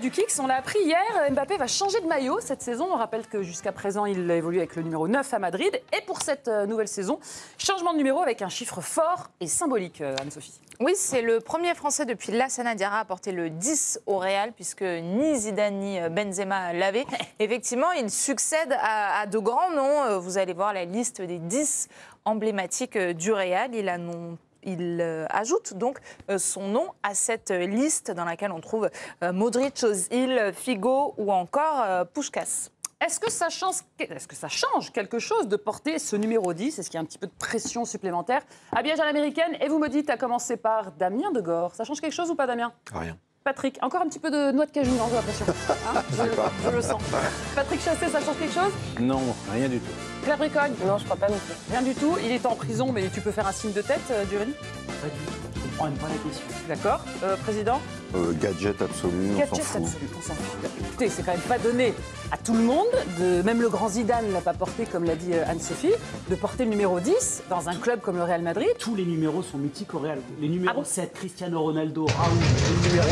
Du Kicks, on l'a appris hier, Mbappé va changer de maillot cette saison. On rappelle que jusqu'à présent, il a évolué avec le numéro 9 à Madrid. Et pour cette nouvelle saison, changement de numéro avec un chiffre fort et symbolique, Anne-Sophie. Oui, c'est le premier Français depuis Lassana Diarra à porter le 10 au Real, puisque ni Zidane ni Benzema l'avaient. Effectivement, il succède à de grands noms. Vous allez voir la liste des 10 emblématiques du Real. Il ajoute donc son nom à cette liste dans laquelle on trouve Modric, Ozil, Figo ou encore Puskás. Est-ce que ça change quelque chose de porter ce numéro 10? Est-ce qu'il y a un petit peu de pression supplémentaire? Habillage à l'américaine, et vous me dites, à commencer par Damien Degore. Ça change quelque chose ou pas, Damien? Rien. Patrick, encore un petit peu de noix de cajou, non, j'ai l'impression. Hein, je le sens. Patrick Chassé, ça change quelque chose? Non, rien du tout. Claire Bricogne? Non, je crois pas non plus. Rien du tout. Il est en prison, mais tu peux faire un signe de tête, Durény? Pas du tout. Je comprends même pas la question. D'accord. Président? Gadget absolu, on s'en Gadget fout. absolu, on s'en fout. Écoutez, c'est quand même pas donné à tout le monde, même le grand Zidane ne l'a pas porté, comme l'a dit Anne-Sophie, de porter le numéro 10 dans un club comme le Real Madrid. Tous les numéros sont mythiques au Real. Les numéros bon 7, Cristiano Ronaldo, Raoul, les numéros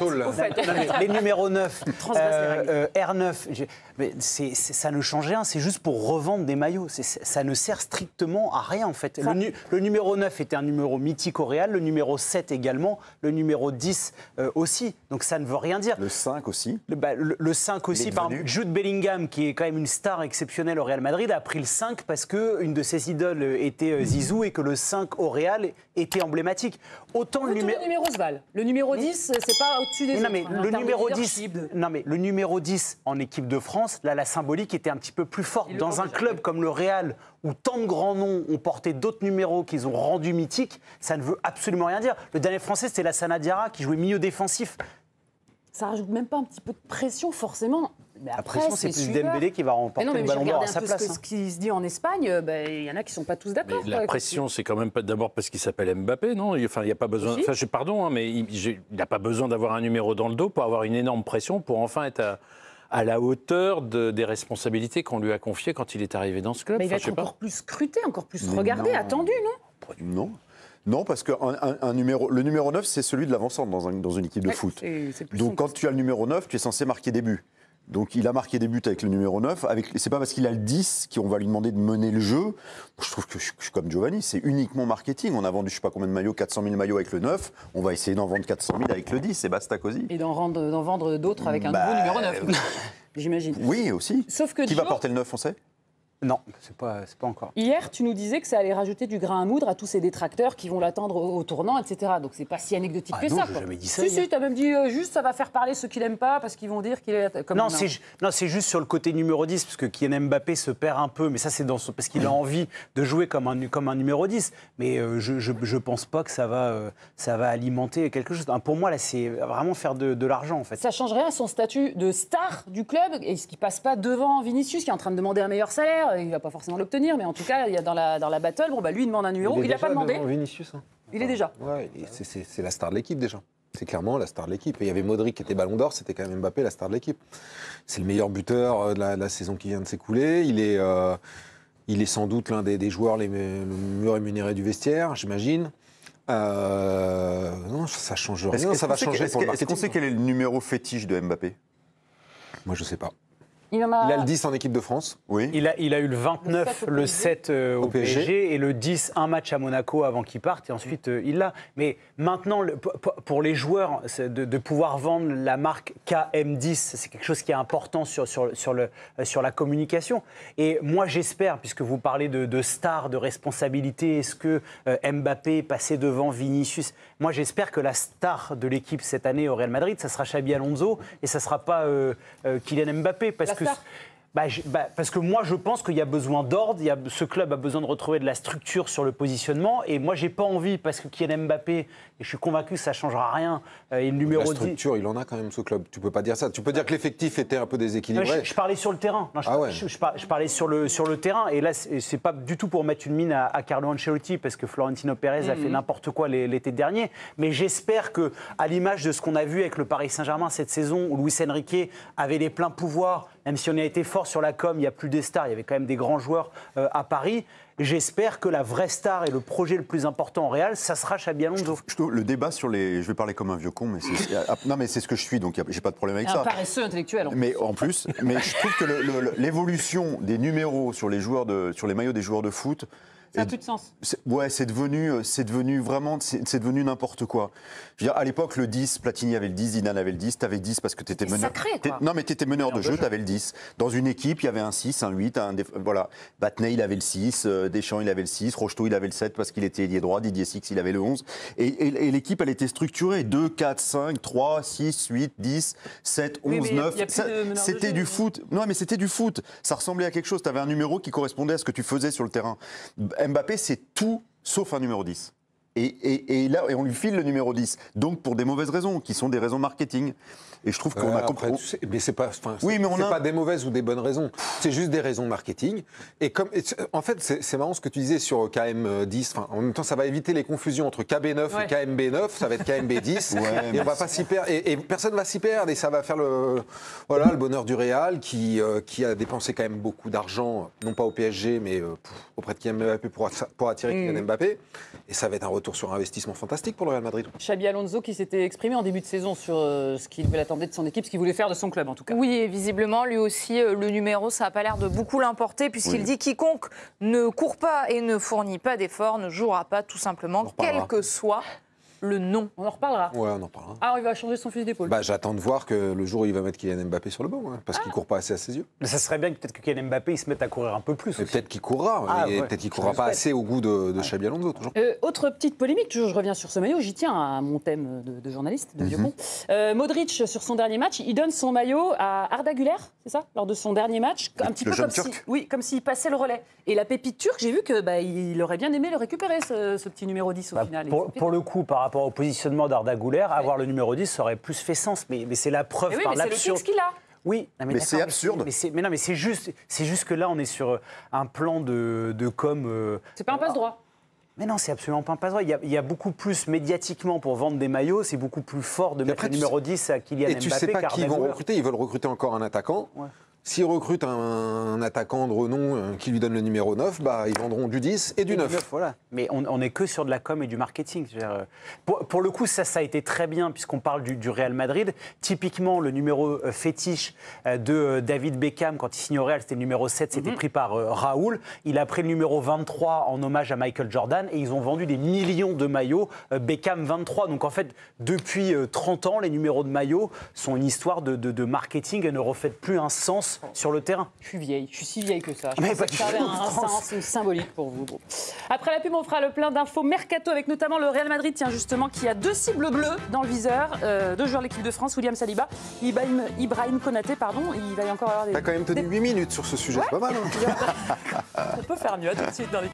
9. Au fait. Les numéros 9, Transgresse les règles. R9, mais ça ne change rien, c'est juste pour revendre des maillots. Ça ne sert strictement à rien en fait. Le numéro 9 était un numéro mythique au Real, le numéro 7 également, le numéro 10 aussi. Donc ça ne veut rien dire. Le 5 aussi. Le 5 aussi, par exemple, Jude Bellingham, qui est quand même une star exceptionnelle au Real Madrid, a pris le 5 parce qu'une de ses idoles était Zizou et que le 5 au Real était emblématique. Autant Le numéro se valent. Le numéro 10, c'est pas au-dessus des autres. Non mais, en le termes numéro de 10, leadership. non mais le numéro 10 en équipe de France, là la symbolique était un petit peu plus forte. Dans un club comme le Real, où tant de grands noms ont porté d'autres numéros qu'ils ont rendus mythiques, ça ne veut absolument rien dire. Le dernier Français, c'était Lassana Diarra qui jouait milieu défensif. Ça rajoute même pas un petit peu de pression, forcément. Mais La après, pression, c'est plus Dembélé qui va remporter le ballon d'or à sa place. Ce qui se dit en Espagne, il y en a qui sont pas tous d'accord. Mais la pression, c'est quand même pas d'abord parce qu'il s'appelle Mbappé, non? Enfin, il n'y a pas besoin. Enfin, pardon, mais il n'a pas besoin d'avoir un numéro dans le dos pour avoir une énorme pression pour enfin être à la hauteur des responsabilités qu'on lui a confiées quand il est arrivé dans ce club. Mais il va être encore plus scruté, encore plus regardé, attendu, non? Non, parce que le numéro 9, c'est celui de l'avant-centre dans une équipe de foot. Donc quand tu as le numéro 9, tu es censé marquer des buts. Donc il a marqué des buts avec le numéro 9. C'est pas parce qu'il a le 10 qu'on va lui demander de mener le jeu. Je trouve que je suis comme Giovanni, c'est uniquement marketing. On a vendu je sais pas combien de maillots, 400 000 maillots avec le 9. On va essayer d'en vendre 400 000 avec le 10, c'est basta cosy. Et d'en vendre d'autres avec un nouveau numéro 9, j'imagine. Oui, aussi. Sauf que Qui va porter le 9, on sait? Non, c'est pas encore. Hier, tu nous disais que ça allait rajouter du grain à moudre à tous ces détracteurs qui vont l'attendre au tournant, etc. Donc c'est pas si anecdotique que ça. J'ai jamais dit ça. Si, tu as même dit juste ça va faire parler ceux qui l'aiment pas parce qu'ils vont dire qu'il est comme Non, c'est juste sur le côté numéro 10, parce que Kylian Mbappé se perd un peu, mais ça c'est parce qu'il a envie de jouer comme un numéro 10. Mais je pense pas que ça va alimenter quelque chose. Pour moi, là, c'est vraiment faire de l'argent, en fait. Ça change rien à son statut de star du club. Est-ce qu'il passe pas devant Vinicius, qui est en train de demander un meilleur salaire? Il va pas forcément l'obtenir, mais en tout cas, il y a dans la battle, lui, il demande un numéro. Il n'a pas demandé. Vinicius, hein. Il est déjà. Ouais, c'est la star de l'équipe déjà. C'est clairement la star de l'équipe. Et il y avait Modric qui était Ballon d'Or, c'était quand même Mbappé, la star de l'équipe. C'est le meilleur buteur de la saison qui vient de s'écouler. Il est sans doute l'un des joueurs le mieux rémunérés du vestiaire, j'imagine. Non, ça change rien. Ça va changer pour le marketing. Est-ce qu'on sait quel est le numéro fétiche de Mbappé? Moi, je sais pas. Il a le 10 en équipe de France. Oui. Il a eu le 29, le 7 au PSG et le 10, un match à Monaco avant qu'il parte et ensuite il l'a. Mais maintenant, pour les joueurs, de pouvoir vendre la marque KM10, c'est quelque chose qui est important sur la communication. Et moi, j'espère, puisque vous parlez de stars, de responsabilité, est-ce que Mbappé est passé devant Vinicius? Moi, j'espère que la star de l'équipe cette année au Real Madrid, ça sera Xabi Alonso et ça ne sera pas Kylian Mbappé. Parce que moi, je pense qu'il y a besoin d'ordre, ce club a besoin de retrouver de la structure sur le positionnement, et moi, j'ai pas envie, parce que Kylian Mbappé, et je suis convaincu que ça changera rien, et le numéro 10... La structure, il en a quand même, ce club. Tu peux pas dire ça. Tu peux dire que l'effectif était un peu déséquilibré. Je parlais sur le terrain. Non, je parlais sur le terrain, et là, c'est pas du tout pour mettre une mine à Carlo Ancelotti, parce que Florentino Pérez a fait n'importe quoi l'été dernier, mais j'espère qu'à l'image de ce qu'on a vu avec le Paris Saint-Germain cette saison, où Luis Enrique avait les pleins pouvoirs, même si on a été fort sur la com, il n'y a plus des stars, il y avait quand même des grands joueurs à Paris. J'espère que la vraie star et le projet le plus important au Real, ça sera Xabi Alonso. Le débat sur les... Je vais parler comme un vieux con, mais non, mais c'est ce que je suis, donc j'ai pas de problème avec ça. Un paresseux intellectuel. Mais en plus, je trouve que l'évolution des numéros sur les maillots des joueurs de foot... Ça n'a plus de sens. Ouais, c'est devenu vraiment, c'est devenu n'importe quoi. Je veux dire, à l'époque, le 10, Platini avait le 10, Zidane avait le 10, t'avais 10 parce que t'étais meneur. Sacré, quoi. Non, mais t'étais meneur de jeu, t'avais le 10. Dans une équipe, il y avait un 6, un 8, voilà. Battenay, il avait le 6, Deschamps, il avait le 6, Rocheteau, il avait le 7 parce qu'il était ailier droit, Didier Six, il avait le 11. Et l'équipe, elle était structurée. 2, 4, 5, 3, 6, 8, 10, 7, 11, 9. C'était du foot. Non, mais c'était du foot. Ça ressemblait à quelque chose. T'avais un numéro qui correspondait à ce que tu faisais sur le terrain. Mbappé, c'est tout sauf un numéro 10. Et là, on lui file le numéro 10. Donc, pour des mauvaises raisons, qui sont des raisons marketing. Et je trouve qu'on a compris. Mais c'est pas, pas des mauvaises ou des bonnes raisons. C'est juste des raisons marketing. En fait, c'est marrant ce que tu disais sur KM10. En même temps, ça va éviter les confusions entre KB9 et KMB9. Ça va être KMB10. Et on va pas s'y perdre. Et personne va s'y perdre. Et ça va faire le bonheur du Real qui a dépensé quand même beaucoup d'argent, non pas au PSG, mais auprès de Kylian Mbappé pour attirer Kylian Mbappé. Et ça va être un retour sur investissement fantastique pour le Real Madrid. Xabi Alonso qui s'était exprimé en début de saison sur ce qu'il attendait de son équipe, ce qu'il voulait faire de son club en tout cas. Oui, et visiblement, lui aussi, le numéro, ça n'a pas l'air de beaucoup l'importer puisqu'il dit quiconque ne court pas et ne fournit pas d'efforts ne jouera pas tout simplement, quel que soit le nom. On en reparlera. Ouais, on en parlera. Ah, il va changer son fusil d'épaule. J'attends de voir que le jour où il va mettre Kylian Mbappé sur le banc, parce qu'il ne court pas assez à ses yeux. Mais ça serait bien que peut-être que Kylian Mbappé il se mette à courir un peu plus. Peut-être qu'il courra, peut-être qu'il ne courra pas assez au goût de Xabi Alonso, toujours. Autre petite polémique, toujours je reviens sur ce maillot, j'y tiens à mon thème de journaliste, de vieux con. Modric, sur son dernier match, il donne son maillot à Arda Güler, c'est ça, lors de son dernier match, un petit peu comme s'il passait le relais. Et la pépite turque, j'ai vu qu'il aurait bien aimé le récupérer, ce petit numéro 10 au final. Pour le coup, par rapport au positionnement d'Arda Güler, avoir le numéro 10, ça aurait plus fait sens. Mais c'est la preuve par l'absurde. C'est le fixe qu'il a. Oui, mais c'est absurde. Mais c'est juste que là, on est sur un plan de com. C'est pas un passe-droit. Mais non, c'est absolument pas un passe-droit. Il y a beaucoup plus médiatiquement pour vendre des maillots, c'est beaucoup plus fort de mettre le numéro 10 à Kylian Mbappé. Et tu sais pas qui ils vont recruter. Ils veulent recruter encore un attaquant. Ouais. S'ils recrutent un attaquant de renom qui lui donne le numéro 9, ils vendront du 10 et du 9. Voilà. Mais on n'est que sur de la com et du marketing. Pour le coup, ça a été très bien puisqu'on parle du Real Madrid. Typiquement, le numéro fétiche de David Beckham, quand il signe au Real, c'était le numéro 7, c'était pris par Raoul. Il a pris le numéro 23 en hommage à Michael Jordan et ils ont vendu des millions de maillots Beckham 23. Donc en fait, depuis 30 ans, les numéros de maillots sont une histoire de marketing et ne reflètent plus un sens sur le terrain. Je suis vieille, je suis si vieille que ça. Je pensais que ça avait un sens symbolique pour vous. Bon. Après la pub, on fera le plein d'infos mercato avec notamment le Real Madrid, justement, qui a 2 cibles bleues dans le viseur. 2 joueurs de l'équipe de France, William Saliba, Ibrahim Konaté, pardon. Il va y encore avoir des... T'as quand même tenu 8 minutes sur ce sujet, c'est pas mal. On peut faire mieux, à tout de suite dans les...